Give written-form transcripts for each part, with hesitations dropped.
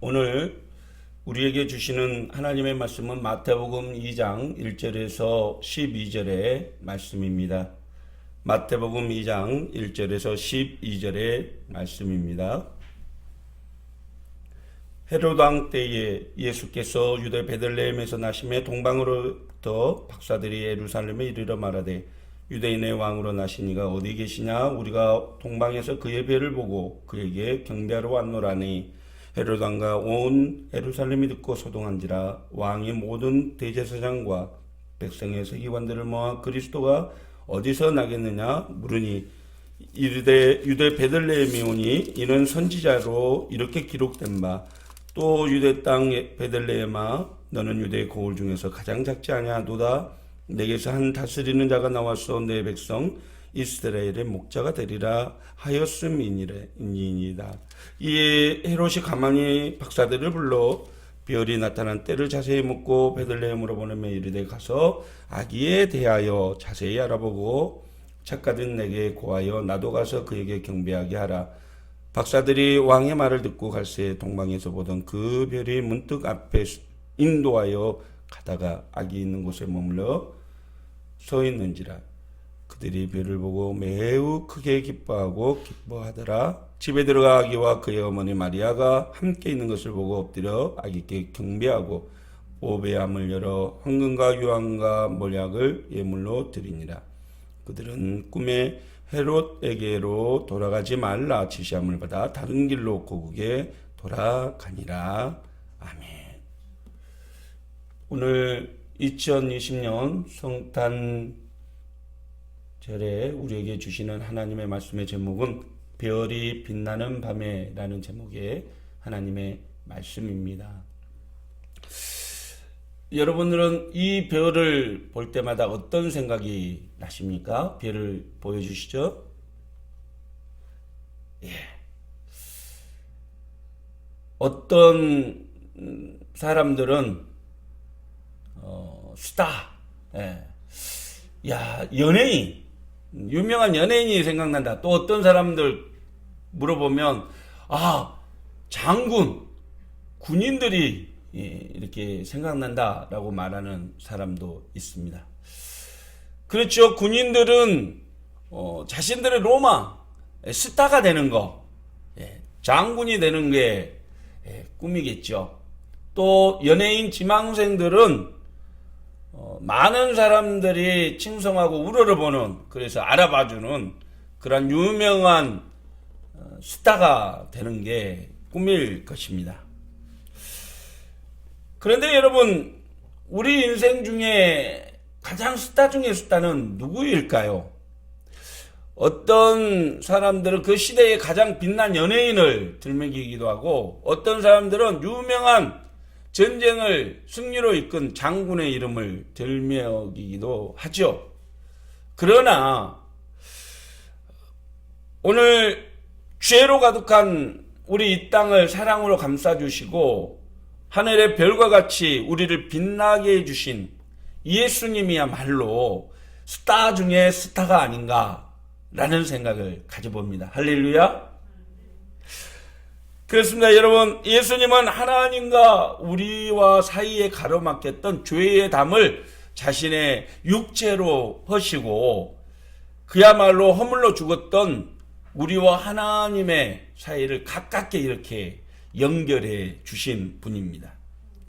오늘 우리에게 주시는 하나님의 말씀은 마태복음 2장 1절에서 12절의 말씀입니다. 마태복음 2장 1절에서 12절의 말씀입니다. 헤롯 왕 때에 예수께서 유대 베들레헴에서 나심에 동방으로부터 박사들이 예루살렘에 이르러 말하되 유대인의 왕으로 나신 이가 어디 계시냐? 우리가 동방에서 그의 배를 보고 그에게 경배하러 왔노라니. 헤롯 왕과 온 예루살렘이 듣고 소동한지라. 왕이 모든 대제사장과 백성의 서기관들을 모아 그리스도가 어디서 나겠느냐 물으니 이르되 유대 베들레헴이 오니 이는 선지자로 이렇게 기록된 바 또 유대 땅 베들레헴아 너는 유대 거울 중에서 가장 작지 아니하도다. 내게서 한 다스리는 자가 나와서 내 백성 이스라엘의 목자가 되리라 하였음이니이다. 이에 헤롯이 가만히 박사들을 불러 별이 나타난 때를 자세히 묻고 베들레헴으로 보내며 이르되 가서 아기에 대하여 자세히 알아보고 작가든 내게 고하여 나도 가서 그에게 경배하게 하라. 박사들이 왕의 말을 듣고 갈새 동방에서 보던 그 별이 문득 앞에 인도하여 가다가 아기 있는 곳에 머물러 서 있는지라. 그들이 별을 보고 매우 크게 기뻐하더라. 집에 들어가 아기와 그의 어머니 마리아가 함께 있는 것을 보고 엎드려 아기께 경배하고 보배함을 열어 황금과 유황과 몰약을 예물로 드리니라. 그들은 꿈에 헤롯에게로 돌아가지 말라 지시함을 받아 다른 길로 고국에 돌아가니라. 아멘. 오늘 2020년 성탄절에 우리에게 주시는 하나님의 말씀의 제목은 별이 빛나는 밤에 라는 제목의 하나님의 말씀입니다. 여러분들은 이 별을 볼 때마다 어떤 생각이 나십니까? 별을 보여주시죠? 예. 어떤 사람들은 스타, 예. 야, 연예인, 유명한 연예인이 생각난다. 또 어떤 사람들 물어보면 장군, 군인들이 이렇게 생각난다라고 말하는 사람도 있습니다. 그렇죠. 군인들은 자신들의 로망, 스타가 되는 거, 장군이 되는 게 꿈이겠죠. 또 연예인 지망생들은 많은 사람들이 칭송하고 우러러보는, 그래서 알아봐주는 그런 유명한 스타가 되는 게 꿈일 것입니다. 그런데 여러분, 우리 인생 중에 가장 스타 중의 스타는 누구일까요? 어떤 사람들은 그 시대에 가장 빛난 연예인을 들먹이기도 하고, 어떤 사람들은 유명한 전쟁을 승리로 이끈 장군의 이름을 들먹이기도 하죠. 그러나 오늘 죄로 가득한 우리 이 땅을 사랑으로 감싸주시고 하늘의 별과 같이 우리를 빛나게 해주신 예수님이야말로 스타 중에 스타가 아닌가라는 생각을 가져봅니다. 할렐루야. 그렇습니다. 여러분, 예수님은 하나님과 우리와 사이에 가로막혔던 죄의 담을 자신의 육체로 허시고 그야말로 허물로 죽었던 우리와 하나님의 사이를 가깝게 이렇게 연결해 주신 분입니다.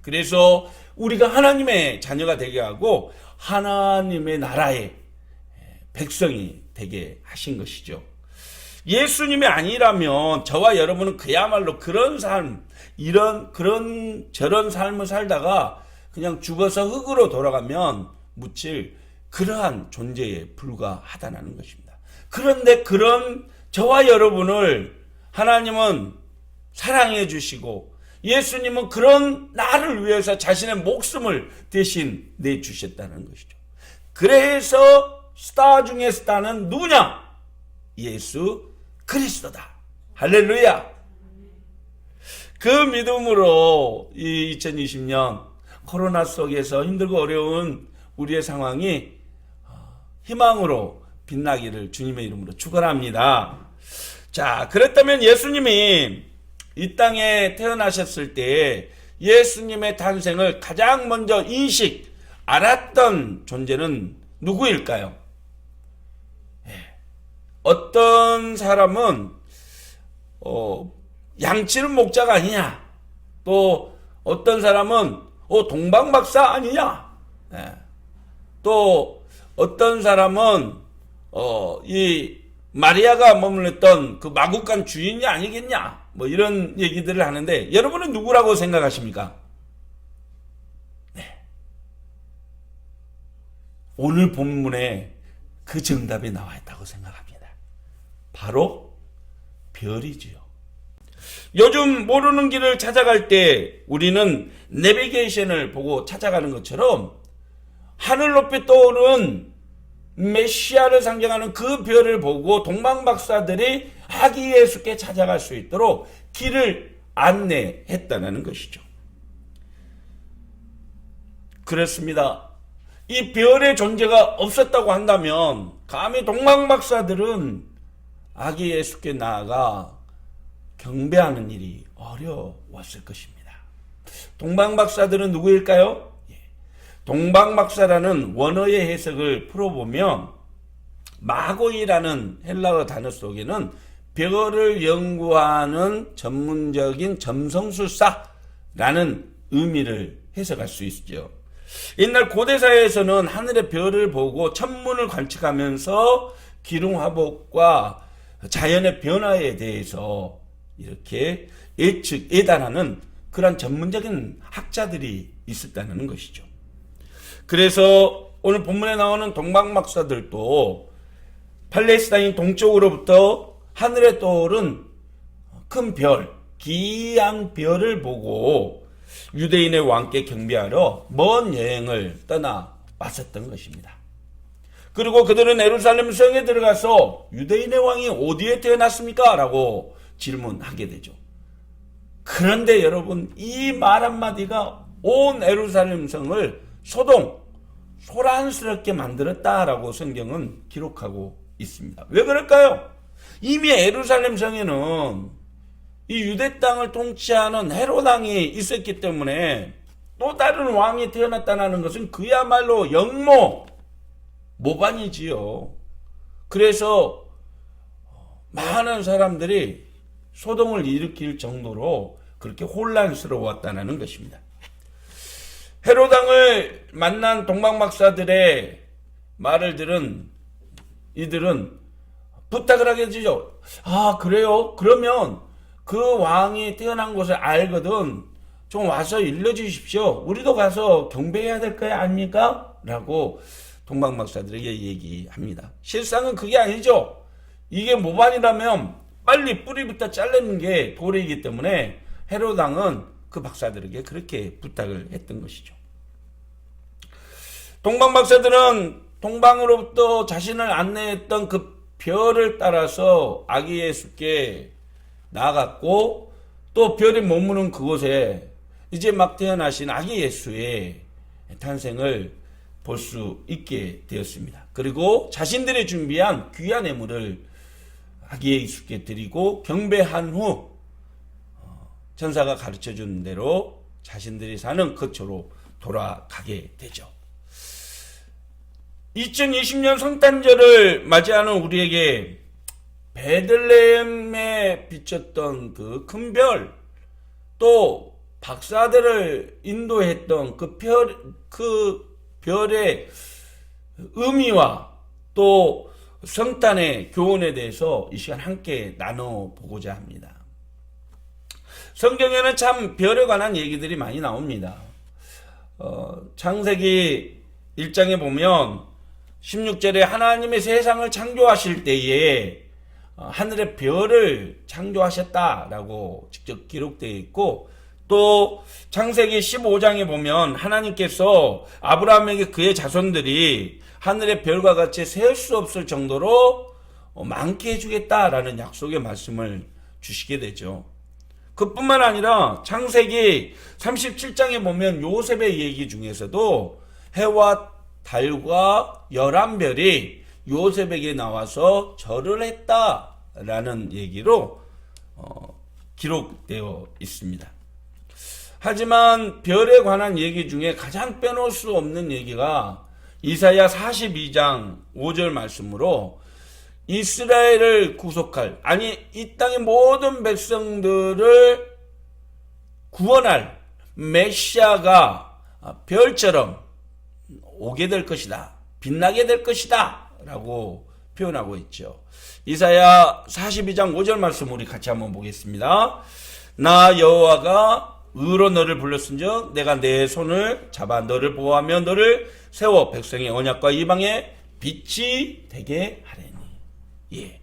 그래서 우리가 하나님의 자녀가 되게 하고 하나님의 나라의 백성이 되게 하신 것이죠. 예수님이 아니라면 저와 여러분은 그야말로 그런 삶, 저런 삶을 살다가 그냥 죽어서 흙으로 돌아가면 묻힐 그러한 존재에 불과하다는 것입니다. 그런데 그런 저와 여러분을 하나님은 사랑해 주시고 예수님은 그런 나를 위해서 자신의 목숨을 대신 내주셨다는 것이죠. 그래서 스타 중에 스타는 누구냐? 예수 그리스도다. 할렐루야. 그 믿음으로 이 2020년 코로나 속에서 힘들고 어려운 우리의 상황이 희망으로 빛나기를 주님의 이름으로 축원합니다. 자, 그랬다면 예수님이 이 땅에 태어나셨을 때 예수님의 탄생을 가장 먼저 알았던 존재는 누구일까요? 어떤 사람은 양치는 목자가 아니냐, 또 어떤 사람은 동방박사 아니냐, 또 어떤 사람은 이 마리아가 머물렀던 그 마구간 주인이 아니겠냐, 뭐 이런 얘기들을 하는데, 여러분은 누구라고 생각하십니까? 오늘 본문에 그 정답이 나와 있다고 생각합니다. 바로 별이지요. 요즘 모르는 길을 찾아갈 때 우리는 내비게이션을 보고 찾아가는 것처럼 하늘 높이 떠오른 메시아를 상징하는 그 별을 보고 동방박사들이 아기 예수께 찾아갈 수 있도록 길을 안내했다는 것이죠. 그렇습니다. 이 별의 존재가 없었다고 한다면 감히 동방박사들은 아기 예수께 나아가 경배하는 일이 어려웠을 것입니다. 동방박사들은 누구일까요? 동방박사라는 원어의 해석을 풀어보면 마고이라는 헬라어 단어 속에는 별을 연구하는 전문적인 점성술사라는 의미를 해석할 수 있죠. 옛날 고대사회에서는 하늘의 별을 보고 천문을 관측하면서 기lum화복과 자연의 변화에 대해서 이렇게 예단하는 그런 전문적인 학자들이 있었다는 것이죠. 그래서 오늘 본문에 나오는 동방박사들도 팔레스타인 동쪽으로부터 하늘에 떠오른 큰 별, 기이한 별을 보고 유대인의 왕께 경배하러 먼 여행을 떠나 왔었던 것입니다. 그리고 그들은 예루살렘 성에 들어가서 유대인의 왕이 어디에 태어났습니까? 라고 질문하게 되죠. 그런데 여러분, 이 말 한마디가 온 예루살렘 성을 소란스럽게 만들었다라고 성경은 기록하고 있습니다. 왜 그럴까요? 이미 예루살렘 성에는 이 유대 땅을 통치하는 헤롯 왕이 있었기 때문에 또 다른 왕이 태어났다는 것은 그야말로 모반이지요. 그래서 많은 사람들이 소동을 일으킬 정도로 그렇게 혼란스러웠다는 것입니다. 헤롯 왕을 만난 동방박사들의 말을 들은 이들은 부탁을 하게 되죠. 아, 그래요? 그러면 그 왕이 태어난 곳을 알거든 좀 와서 일러주십시오. 우리도 가서 경배해야 될 거 아닙니까? 라고 동방박사들에게 얘기합니다. 실상은 그게 아니죠. 이게 모반이라면 빨리 뿌리부터 자르는 게 도리이기 때문에 헤롯 왕은 그 박사들에게 그렇게 부탁을 했던 것이죠. 동방박사들은 동방으로부터 자신을 안내했던 그 별을 따라서 아기 예수께 나아갔고, 또 별이 머무는 그곳에 이제 막 태어나신 아기 예수의 탄생을 볼 수 있게 되었습니다. 그리고 자신들이 준비한 귀한 예물을 아기 예수께 드리고 경배한 후 천사가 가르쳐준 대로 자신들이 사는 거처로 돌아가게 되죠. 2020년 성탄절을 맞이하는 우리에게 베들레헴에 비쳤던 그 큰 별, 또 박사들을 인도했던 그 별의 의미와 또 성탄의 교훈에 대해서 이 시간 함께 나눠보고자 합니다. 성경에는 참 별에 관한 얘기들이 많이 나옵니다. 창세기 1장에 보면 16절에 하나님의 세상을 창조하실 때에 하늘의 별을 창조하셨다라고 직접 기록되어 있고, 또 창세기 15장에 보면 하나님께서 아브라함에게 그의 자손들이 하늘의 별과 같이 세울 수 없을 정도로 많게 해주겠다라는 약속의 말씀을 주시게 되죠. 그뿐만 아니라 창세기 37장에 보면 요셉의 얘기 중에서도 해와 달과 11별이 요셉에게 나와서 절을 했다라는 얘기로 기록되어 있습니다. 하지만 별에 관한 얘기 중에 가장 빼놓을 수 없는 얘기가 이사야 42장 5절 말씀으로 이스라엘을 구속할, 아니 이 땅의 모든 백성들을 구원할 메시아가 별처럼 오게 될 것이다, 빛나게 될 것이다 라고 표현하고 있죠. 이사야 42장 5절 말씀 우리 같이 한번 보겠습니다. 나 여호와가 의로 너를 불렀은즉 내가 내 손을 잡아 너를 보호하며 너를 세워 백성의 언약과 이방의 빛이 되게 하리니. 예.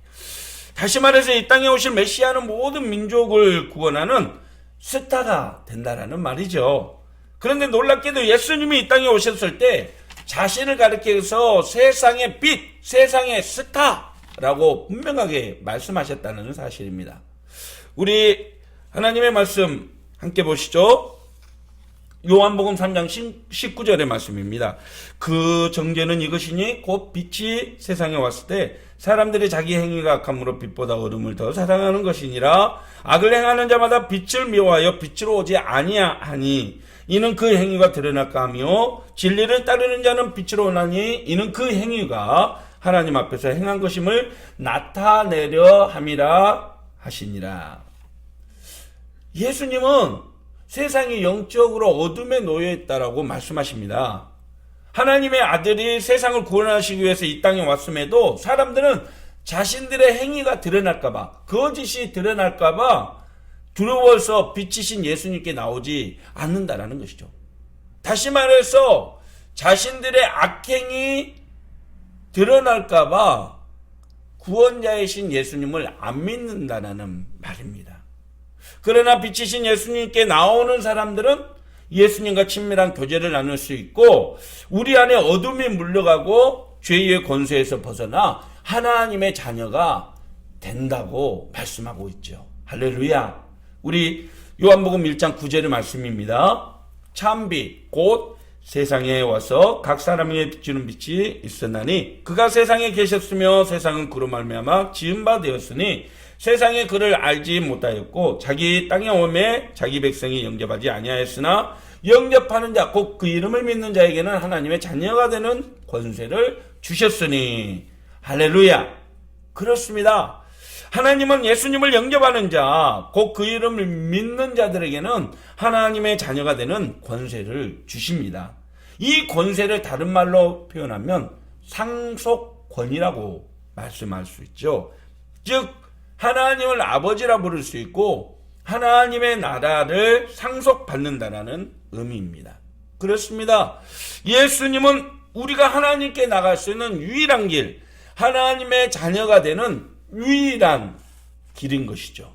다시 말해서 이 땅에 오실 메시아는 모든 민족을 구원하는 스타가 된다라는 말이죠. 그런데 놀랍게도 예수님이 이 땅에 오셨을 때 자신을 가리켜서 세상의 빛, 세상의 스타라고 분명하게 말씀하셨다는 사실입니다. 우리 하나님의 말씀 함께 보시죠. 요한복음 3장 19절의 말씀입니다. 그 정죄는 이것이니 곧 빛이 세상에 왔을 때 사람들이 자기 행위가 악함으로 빛보다 어둠을 더 사랑하는 것이니라. 악을 행하는 자마다 빛을 미워하여 빛으로 오지 아니하니 이는 그 행위가 드러날까 하며 진리를 따르는 자는 빛으로 오나니 이는 그 행위가 하나님 앞에서 행한 것임을 나타내려 함이라 하시니라. 예수님은 세상이 영적으로 어둠에 놓여 있다라고 말씀하십니다. 하나님의 아들이 세상을 구원하시기 위해서 이 땅에 왔음에도 사람들은 자신들의 행위가 드러날까봐, 거짓이 드러날까봐 두려워서 빛이신 예수님께 나오지 않는다라는 것이죠. 다시 말해서 자신들의 악행이 드러날까봐 구원자이신 예수님을 안 믿는다는 말입니다. 그러나 빛이신 예수님께 나오는 사람들은 예수님과 친밀한 교제를 나눌 수 있고 우리 안에 어둠이 물러가고 죄의 권세에서 벗어나 하나님의 자녀가 된다고 말씀하고 있죠. 할렐루야. 우리 요한복음 1장 9절의 말씀입니다. 참빛 곧 세상에 와서 각 사람에게 비추는 빛이 있었나니 그가 세상에 계셨으며 세상은 그로 말미암아 지은 바 되었으니 세상에 그를 알지 못하였고 자기 땅에 오매 자기 백성이 영접하지 아니하였으나 영접하는 자 곧 그 이름을 믿는 자에게는 하나님의 자녀가 되는 권세를 주셨으니. 할렐루야. 그렇습니다. 하나님은 예수님을 영접하는 자 곧 그 이름을 믿는 자들에게는 하나님의 자녀가 되는 권세를 주십니다. 이 권세를 다른 말로 표현하면 상속권이라고 말씀할 수 있죠. 즉 하나님을 아버지라 부를 수 있고 하나님의 나라를 상속받는다라는 의미입니다. 그렇습니다. 예수님은 우리가 하나님께 나갈 수 있는 유일한 길, 하나님의 자녀가 되는 유일한 길인 것이죠.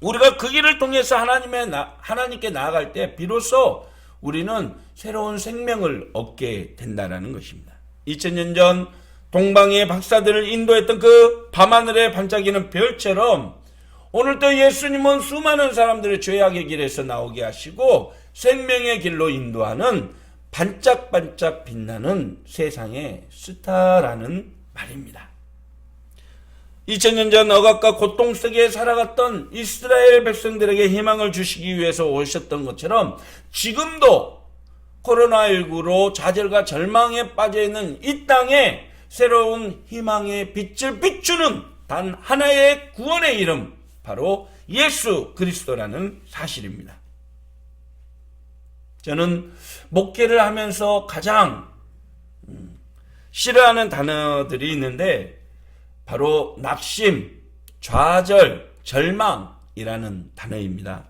우리가 그 길을 통해서 하나님께 나아갈 때 비로소 우리는 새로운 생명을 얻게 된다는 것입니다. 2000년 전 동방의 박사들을 인도했던 그 밤하늘에 반짝이는 별처럼 오늘도 예수님은 수많은 죄악의 죄악의 길에서 나오게 하시고 생명의 길로 인도하는 반짝반짝 빛나는 세상의 스타라는 말입니다. 2000년 전 억압과 고통 속에 살아갔던 이스라엘 백성들에게 희망을 주시기 위해서 오셨던 것처럼 지금도 코로나19로 좌절과 절망에 빠져있는 이 땅에 새로운 희망의 빛을 비추는 단 하나의 구원의 이름, 바로 예수 그리스도라는 사실입니다. 저는 목회를 하면서 가장 싫어하는 단어들이 있는데 바로 낙심, 좌절, 절망이라는 단어입니다.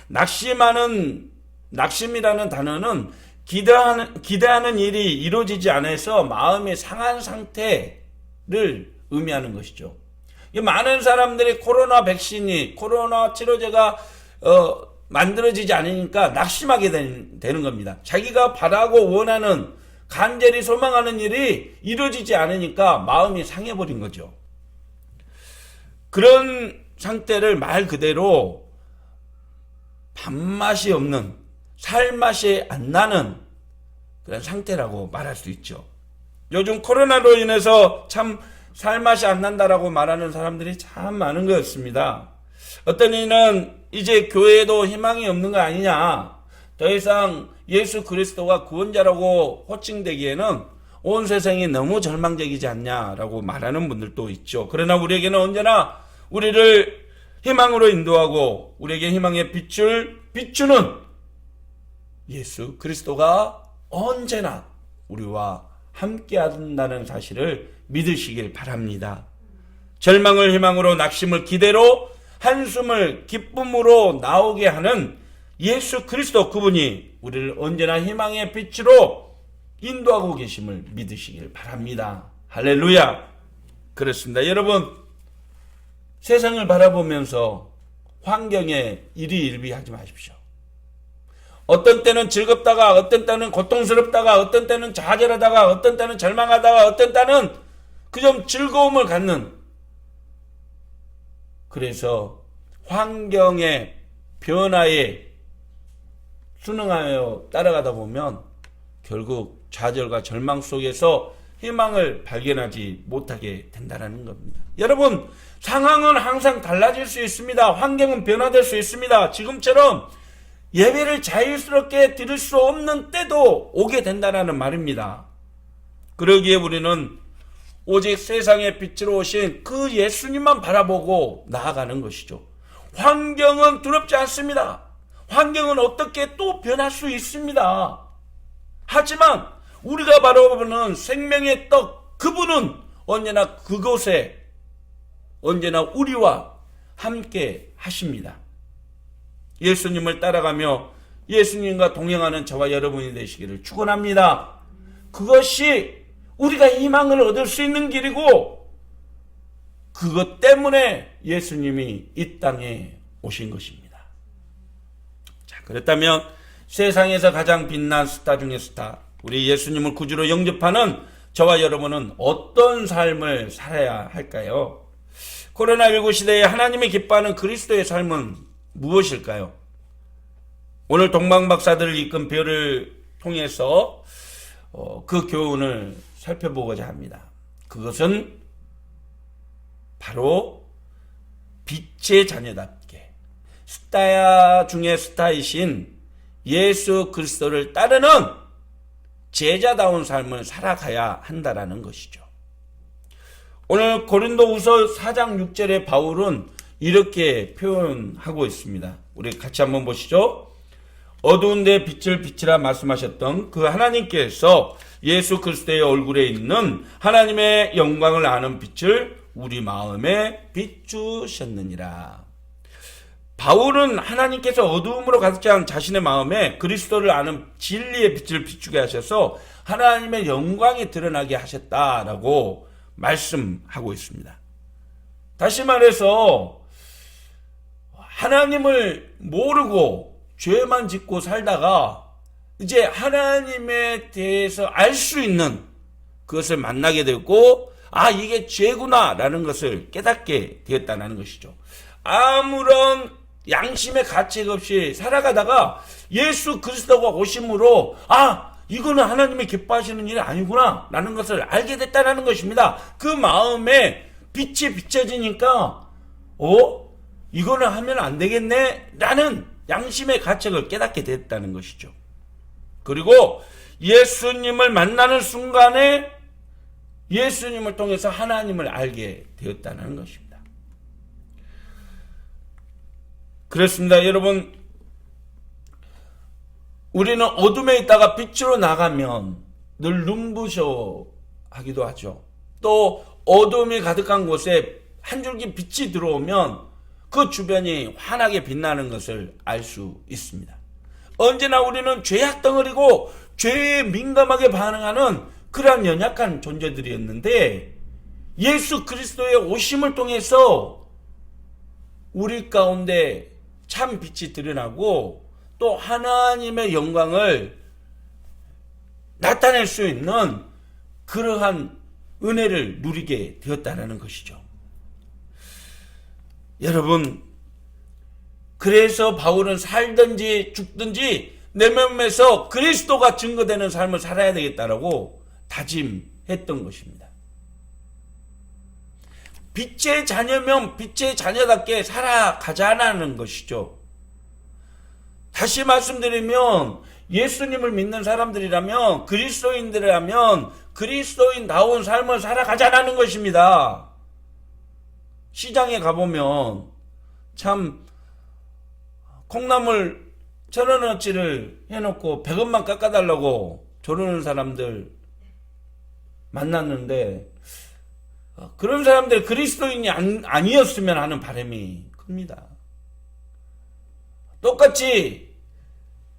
낙심이라는 단어는 기대하는 일이 이루어지지 않아서 마음이 상한 상태를 의미하는 것이죠. 많은 사람들이 코로나 백신이, 코로나 치료제가 만들어지지 않으니까 낙심하게 되는 겁니다. 자기가 바라고 원하는, 간절히 소망하는 일이 이루어지지 않으니까 마음이 상해버린 거죠. 그런 상태를 말 그대로 밥맛이 없는, 살맛이 안 나는 그런 상태라고 말할 수 있죠. 요즘 코로나로 인해서 참 살맛이 안 난다라고 말하는 사람들이 참 많은 것 같습니다. 어떤 이는 이제 교회에도 희망이 없는 거 아니냐, 더 이상 예수 그리스도가 구원자라고 호칭되기에는 온 세상이 너무 절망적이지 않냐라고 말하는 분들도 있죠. 그러나 우리에게는 언제나 우리를 희망으로 인도하고 우리에게 희망의 빛을 비추는 예수 그리스도가 언제나 우리와 함께 한다는 사실을 믿으시길 바랍니다. 절망을 희망으로, 낙심을 기대로, 한숨을 기쁨으로 나오게 하는 예수 그리스도, 그분이 우리를 언제나 희망의 빛으로 인도하고 계심을 믿으시길 바랍니다. 할렐루야. 그렇습니다. 여러분, 세상을 바라보면서 환경에 일희일비하지 마십시오. 어떤 때는 즐겁다가, 어떤 때는 고통스럽다가, 어떤 때는 좌절하다가, 어떤 때는 절망하다가, 어떤 때는 그저 즐거움을 갖는, 그래서 환경의 변화에 순응하여 따라가다 보면 결국 좌절과 절망 속에서 희망을 발견하지 못하게 된다는 겁니다. 여러분, 상황은 항상 달라질 수 있습니다. 환경은 변화될 수 있습니다. 지금처럼 예배를 자유스럽게 드릴 수 없는 때도 오게 된다는 말입니다. 그러기에 우리는 오직 세상의 빛으로 오신 그 예수님만 바라보고 나아가는 것이죠. 환경은 두렵지 않습니다. 환경은 어떻게 또 변할 수 있습니다. 하지만 우리가 바라보는 생명의 떡, 그분은 언제나 그곳에 언제나 우리와 함께 하십니다. 예수님을 따라가며 예수님과 동행하는 저와 여러분이 되시기를 축원합니다. 그것이 우리가 희망을 얻을 수 있는 길이고, 그것 때문에 예수님이 이 땅에 오신 것입니다. 자, 그렇다면 세상에서 가장 빛난 스타 중의 스타, 우리 예수님을 구주로 영접하는 저와 여러분은 어떤 삶을 살아야 할까요? 코로나19 시대에 하나님이 기뻐하는 그리스도의 삶은 무엇일까요? 오늘 동방박사들을 이끈 별을 통해서 그 교훈을 살펴보고자 합니다. 그것은 바로 빛의 자녀답게 스타 중에 스타이신 예수 그리스도를 따르는 제자다운 삶을 살아가야 한다라는 것이죠. 오늘 고린도후서 4장 6절에 바울은 이렇게 표현하고 있습니다. 우리 같이 한번 보시죠. 어두운 데 빛을 비치라 말씀하셨던 그 하나님께서 예수 그리스도의 얼굴에 있는 하나님의 영광을 아는 빛을 우리 마음에 비추셨느니라. 바울은 하나님께서 어두움으로 가득 찬 자신의 마음에 그리스도를 아는 진리의 빛을 비추게 하셔서 하나님의 영광이 드러나게 하셨다라고 말씀하고 있습니다. 다시 말해서 하나님을 모르고 죄만 짓고 살다가 이제 하나님에 대해서 알 수 있는 그것을 만나게 되고, 아, 이게 죄구나 라는 것을 깨닫게 되었다는 것이죠. 아무런 양심의 가책 없이 살아가다가 예수 그리스도가 오심으로, 아, 이거는 하나님이 기뻐하시는 일이 아니구나 라는 것을 알게 됐다는 것입니다. 그 마음에 빛이 비춰지니까 이거는 하면 안 되겠네 라는 양심의 가책을 깨닫게 됐다는 것이죠. 그리고 예수님을 만나는 순간에 예수님을 통해서 하나님을 알게 되었다는 것입니다. 그렇습니다. 여러분, 우리는 어둠에 있다가 빛으로 나가면 늘 눈부셔 하기도 하죠. 또 어둠이 가득한 곳에 한 줄기 빛이 들어오면 그 주변이 환하게 빛나는 것을 알 수 있습니다. 언제나 우리는 죄악 덩어리고 죄에 민감하게 반응하는 그러한 연약한 존재들이었는데, 예수 그리스도의 오심을 통해서 우리 가운데 참 빛이 드러나고 또 하나님의 영광을 나타낼 수 있는 그러한 은혜를 누리게 되었다는 것이죠. 여러분, 그래서 바울은 살든지 죽든지 내 몸에서 그리스도가 증거되는 삶을 살아야 되겠다라고 다짐했던 것입니다. 빛의 자녀면 빛의 자녀답게 살아가자는 것이죠. 다시 말씀드리면 예수님을 믿는 사람들이라면, 그리스도인들이라면 그리스도인다운 삶을 살아가자는 것입니다. 시장에 가보면 참 콩나물 1,000원어치를 해놓고 100원만 깎아달라고 조르는 사람들 만났는데, 그런 사람들 그리스도인이 아니었으면 하는 바람이 큽니다. 똑같이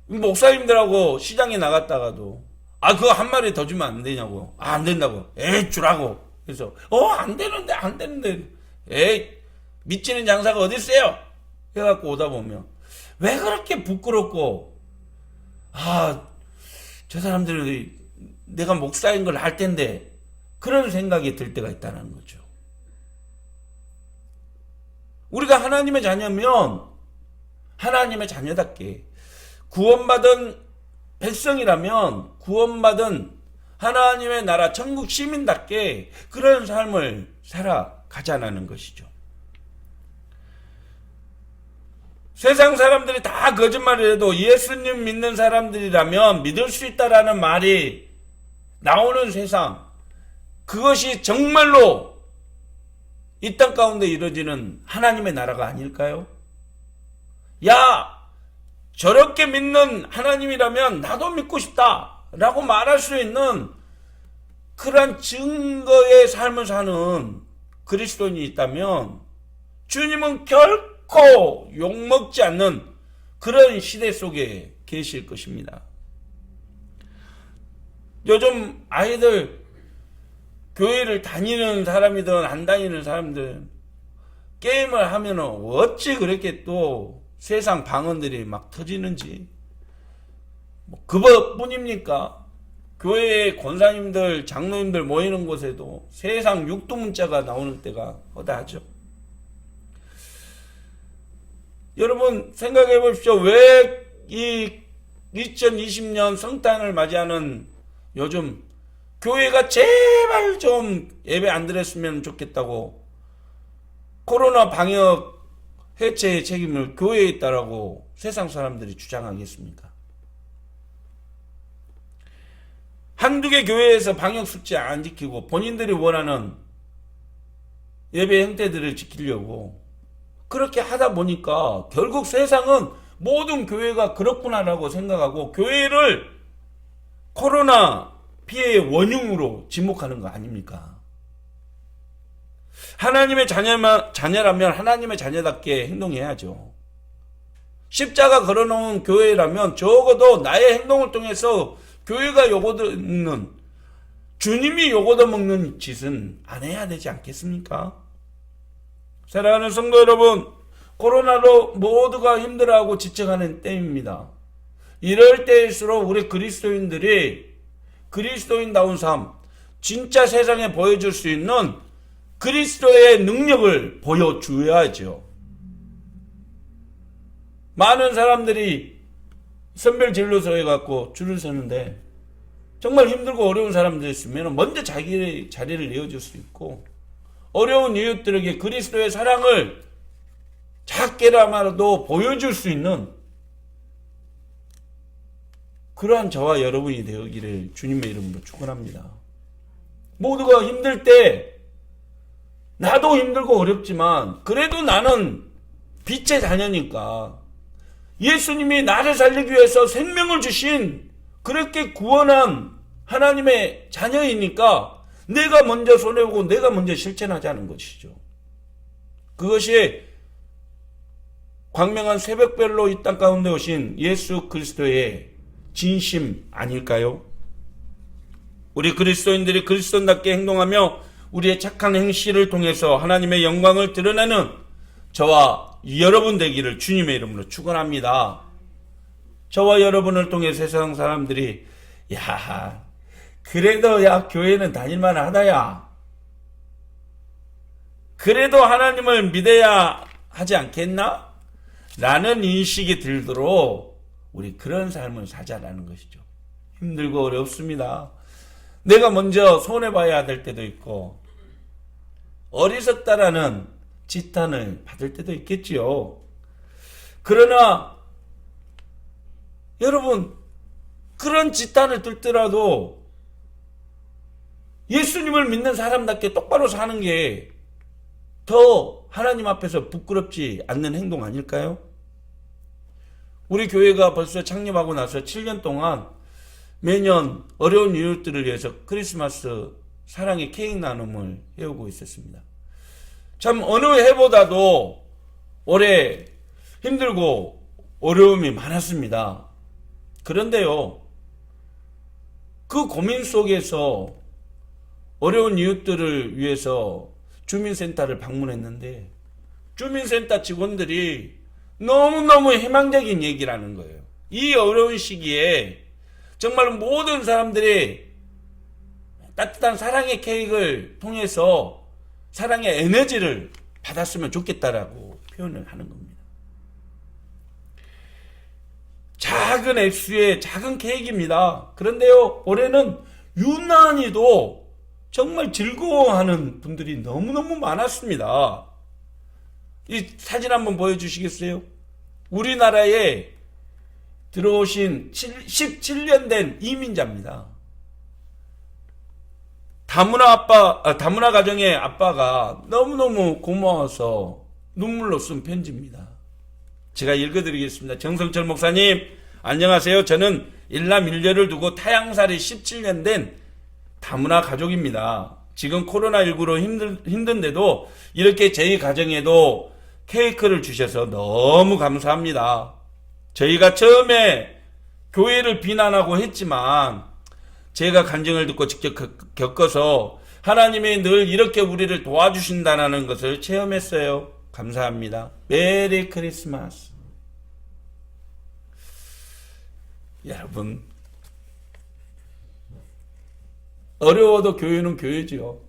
목사님들하고 시장에 나갔다가도 그거 한 마리 더 주면 안 되냐고. 안 된다고. 주라고. 그래서 안 되는데 미치는 장사가 어디 있어요? 해갖고 오다 보면 왜 그렇게 부끄럽고 저 사람들이 내가 목사인 걸 알 텐데 그런 생각이 들 때가 있다는 거죠. 우리가 하나님의 자녀면 하나님의 자녀답게 구원받은 백성이라면 구원받은 하나님의 나라 천국 시민답게 그런 삶을 살아가자는 것이죠. 세상 사람들이 다 거짓말을 해도 예수님 믿는 사람들이라면 믿을 수 있다라는 말이 나오는 세상, 그것이 정말로 이 땅 가운데 이루어지는 하나님의 나라가 아닐까요? 저렇게 믿는 하나님이라면 나도 믿고 싶다 라고 말할 수 있는 그런 증거의 삶을 사는 그리스도인이 있다면 주님은 결코 욕먹지 않는 그런 시대 속에 계실 것입니다. 요즘 아이들 교회를 다니는 사람이든 안 다니는 사람들 게임을 하면 어찌 그렇게 또 세상 방언들이 막 터지는지, 그것뿐입니까? 교회의 권사님들, 장로님들 모이는 곳에도 세상 육두문자가 나오는 때가 허다하죠. 여러분 생각해 보십시오. 왜 이 2020년 성탄을 맞이하는 요즘 교회가 제발 좀 예배 안 드렸으면 좋겠다고 코로나 방역 해체의 책임을 교회에 있다라고 세상 사람들이 주장하겠습니까? 한두 개 교회에서 방역 수칙 안 지키고 본인들이 원하는 예배 형태들을 지키려고 그렇게 하다 보니까 결국 세상은 모든 교회가 그렇구나라고 생각하고 교회를 코로나 피해의 원흉으로 지목하는 거 아닙니까? 하나님의 자녀라면 하나님의 자녀답게 행동해야죠. 십자가 걸어놓은 교회라면 적어도 나의 행동을 통해서 교회가 요거먹는, 주님이 요거먹는 짓은 안 해야 되지 않겠습니까? 사랑하는 성도 여러분, 코로나로 모두가 힘들어하고 지쳐가는 때입니다. 이럴 때일수록 우리 그리스도인들이 그리스도인다운 삶, 진짜 세상에 보여줄 수 있는 그리스도의 능력을 보여줘야죠. 많은 사람들이 선별진료소에 갖고 줄을 서는데 정말 힘들고 어려운 사람들 있으면 먼저 자기 자리를 내어줄 수 있고, 어려운 이웃들에게 그리스도의 사랑을 작게나마도 보여줄 수 있는 그러한 저와 여러분이 되기를 주님의 이름으로 축원합니다. 모두가 힘들 때 나도 힘들고 어렵지만 그래도 나는 빛의 자녀니까, 예수님이 나를 살리기 위해서 생명을 주신 그렇게 구원한 하나님의 자녀이니까 내가 먼저 손해보고 내가 먼저 실천하자는 것이죠. 그것이 광명한 새벽별로 이 땅 가운데 오신 예수 그리스도의 진심 아닐까요? 우리 그리스도인들이 그리스도인답게 행동하며 우리의 착한 행실을 통해서 하나님의 영광을 드러내는 저와 여러분 되기를 주님의 이름으로 축원합니다. 저와 여러분을 통해 세상 사람들이 그래도 교회는 다닐만 하다야, 그래도 하나님을 믿어야 하지 않겠나? 라는 인식이 들도록 우리 그런 삶을 사자라는 것이죠. 힘들고 어렵습니다. 내가 먼저 손해봐야 될 때도 있고, 어리석다라는 지탄을 받을 때도 있겠지요. 그러나 여러분, 그런 지탄을 들더라도 예수님을 믿는 사람답게 똑바로 사는 게 더 하나님 앞에서 부끄럽지 않는 행동 아닐까요? 우리 교회가 벌써 창립하고 나서 7년 동안 매년 어려운 이웃들을 위해서 크리스마스 사랑의 케이크 나눔을 해오고 있었습니다. 참 어느 해보다도 올해 힘들고 어려움이 많았습니다. 그런데요, 그 고민 속에서 어려운 이웃들을 위해서 주민센터를 방문했는데 주민센터 직원들이 너무너무 희망적인 얘기를 하는 거예요. 이 어려운 시기에 정말 모든 사람들이 따뜻한 사랑의 케이크를 통해서 사랑의 에너지를 받았으면 좋겠다라고 표현을 하는 겁니다. 작은 액수의 작은 케이크입니다. 그런데요, 올해는 유난히도 정말 즐거워하는 분들이 너무너무 많았습니다. 이 사진 한번 보여주시겠어요? 우리나라에 들어오신 17년 된 이민자입니다. 다문화 가정의 아빠가 너무너무 고마워서 눈물로 쓴 편지입니다. 제가 읽어드리겠습니다. 정성철 목사님, 안녕하세요. 저는 일남 일녀를 두고 타향살이 17년 된 다문화 가족입니다. 지금 코로나19로 힘든데도 이렇게 저희 가정에도 케이크를 주셔서 너무 감사합니다. 저희가 처음에 교회를 비난하고 했지만 제가 간증을 듣고 직접 겪어서 하나님이 늘 이렇게 우리를 도와주신다는 것을 체험했어요. 감사합니다. 메리 크리스마스. 여러분, 어려워도 교회는 교회지요.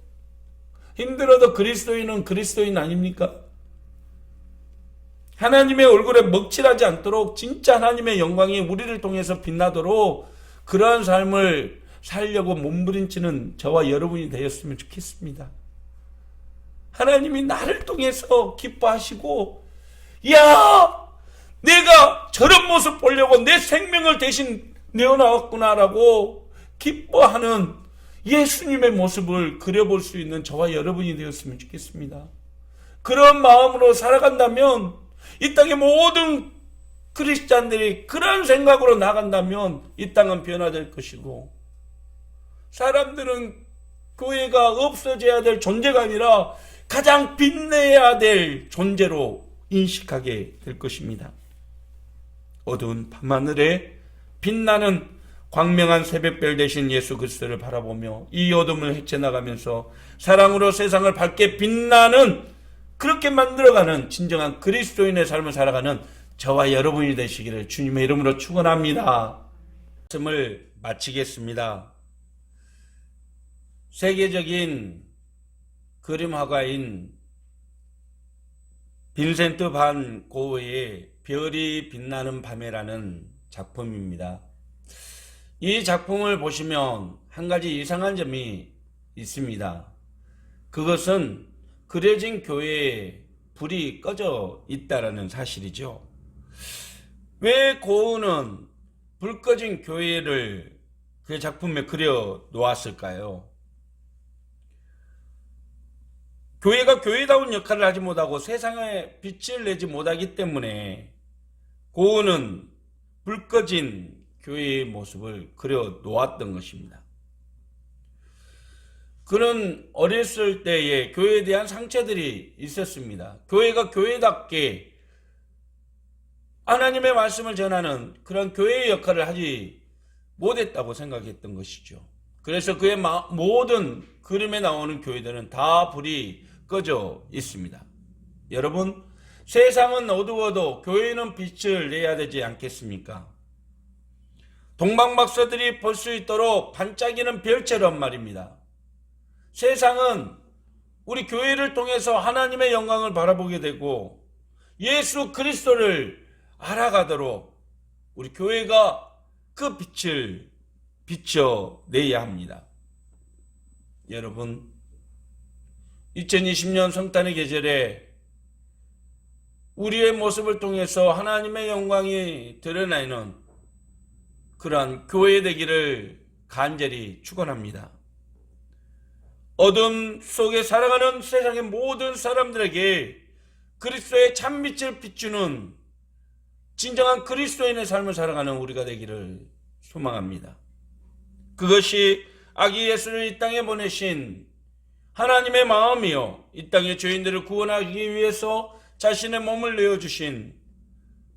힘들어도 그리스도인은 그리스도인 아닙니까? 하나님의 얼굴에 먹칠하지 않도록 진짜 하나님의 영광이 우리를 통해서 빛나도록 그러한 삶을 살려고 몸부림치는 저와 여러분이 되었으면 좋겠습니다. 하나님이 나를 통해서 기뻐하시고, 야, 내가 저런 모습 보려고 내 생명을 대신 내어나왔구나라고 기뻐하는 예수님의 모습을 그려볼 수 있는 저와 여러분이 되었으면 좋겠습니다. 그런 마음으로 살아간다면, 이 땅의 모든 크리스찬들이 그런 생각으로 나간다면 이 땅은 변화될 것이고, 사람들은 교회가 없어져야 될 존재가 아니라 가장 빛내야 될 존재로 인식하게 될 것입니다. 어두운 밤하늘에 빛나는 광명한 새벽별 되신 예수 그리스도를 바라보며 이 어둠을 헤쳐나가면서 사랑으로 세상을 밝게 빛나는, 그렇게 만들어가는 진정한 그리스도인의 삶을 살아가는 저와 여러분이 되시기를 주님의 이름으로 축원합니다. 말씀을 마치겠습니다. 세계적인 그림화가인 빈센트 반 고흐의 별이 빛나는 밤에라는 작품입니다. 이 작품을 보시면 한 가지 이상한 점이 있습니다. 그것은 그려진 교회에 불이 꺼져 있다라는 사실이죠. 왜 고흐는 불 꺼진 교회를 그 작품에 그려 놓았을까요? 교회가 교회다운 역할을 하지 못하고 세상에 빛을 내지 못하기 때문에 고흐는 불 꺼진 교회의 모습을 그려 놓았던 것입니다. 그는 어렸을 때에 교회에 대한 상처들이 있었습니다. 교회가 교회답게 하나님의 말씀을 전하는 그런 교회의 역할을 하지 못했다고 생각했던 것이죠. 그래서 그의 모든 그림에 나오는 교회들은 다 불이 꺼져 있습니다. 여러분, 세상은 어두워도 교회는 빛을 내야 되지 않겠습니까? 동방박사들이 볼 수 있도록 반짝이는 별처럼 말입니다. 세상은 우리 교회를 통해서 하나님의 영광을 바라보게 되고 예수 그리스도를 알아가도록 우리 교회가 그 빛을 비춰내야 합니다. 여러분, 2020년 성탄의 계절에 우리의 모습을 통해서 하나님의 영광이 드러나는 그러한 교회 되기를 간절히 축원합니다. 어둠 속에 살아가는 세상의 모든 사람들에게 그리스도의 참빛을 비추는 진정한 그리스도인의 삶을 살아가는 우리가 되기를 소망합니다. 그것이 아기 예수를 이 땅에 보내신 하나님의 마음이요, 이 땅의 죄인들을 구원하기 위해서 자신의 몸을 내어주신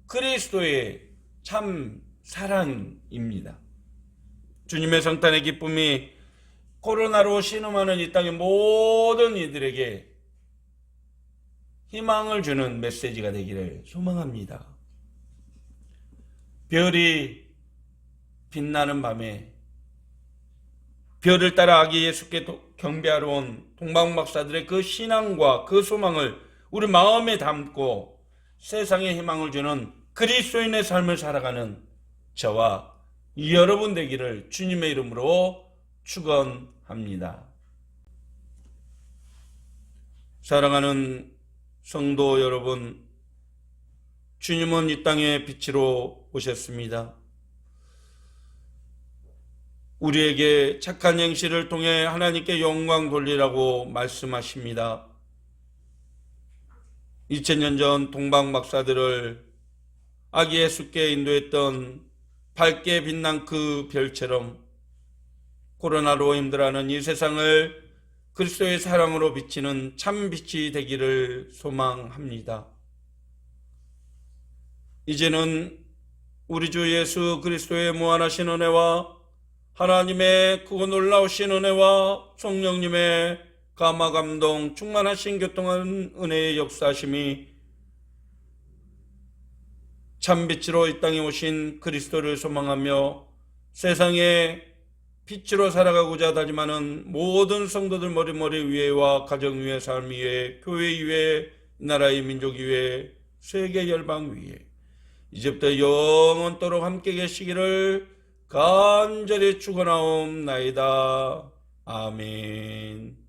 그리스도의 참 사랑입니다. 주님의 성탄의 기쁨이 코로나로 신음하는 이 땅의 모든 이들에게 희망을 주는 메시지가 되기를 소망합니다. 별이 빛나는 밤에 별을 따라 아기 예수께 경배하러 온 동방박사들의 그 신앙과 그 소망을 우리 마음에 담고 세상에 희망을 주는 그리스도인의 삶을 살아가는 저와 여러분 되기를 주님의 이름으로 축원합니다. 사랑하는 성도 여러분, 주님은 이 땅에 빛으로 오셨습니다. 우리에게 착한 행실을 통해 하나님께 영광 돌리라고 말씀하십니다. 2000년 전 동방박사들을 아기 예수께 인도했던 밝게 빛난 그 별처럼 코로나로 힘들어하는 이 세상을 그리스도의 사랑으로 비치는 참빛이 되기를 소망합니다. 이제는 우리 주 예수 그리스도의 무한하신 은혜와 하나님의 크고 놀라우신 은혜와 성령님의 감화 감동 충만하신 교통한 은혜의 역사심이 참빛으로 이 땅에 오신 그리스도를 소망하며 세상에 빛으로 살아가고자 다짐하는 모든 성도들 머리 위에와 가정 위에 삶 위에 교회 위에 나라의 민족 위에 세계 열방 위에 이제부터 영원토록 함께 계시기를 간절히 축원하옵나이다. 아멘.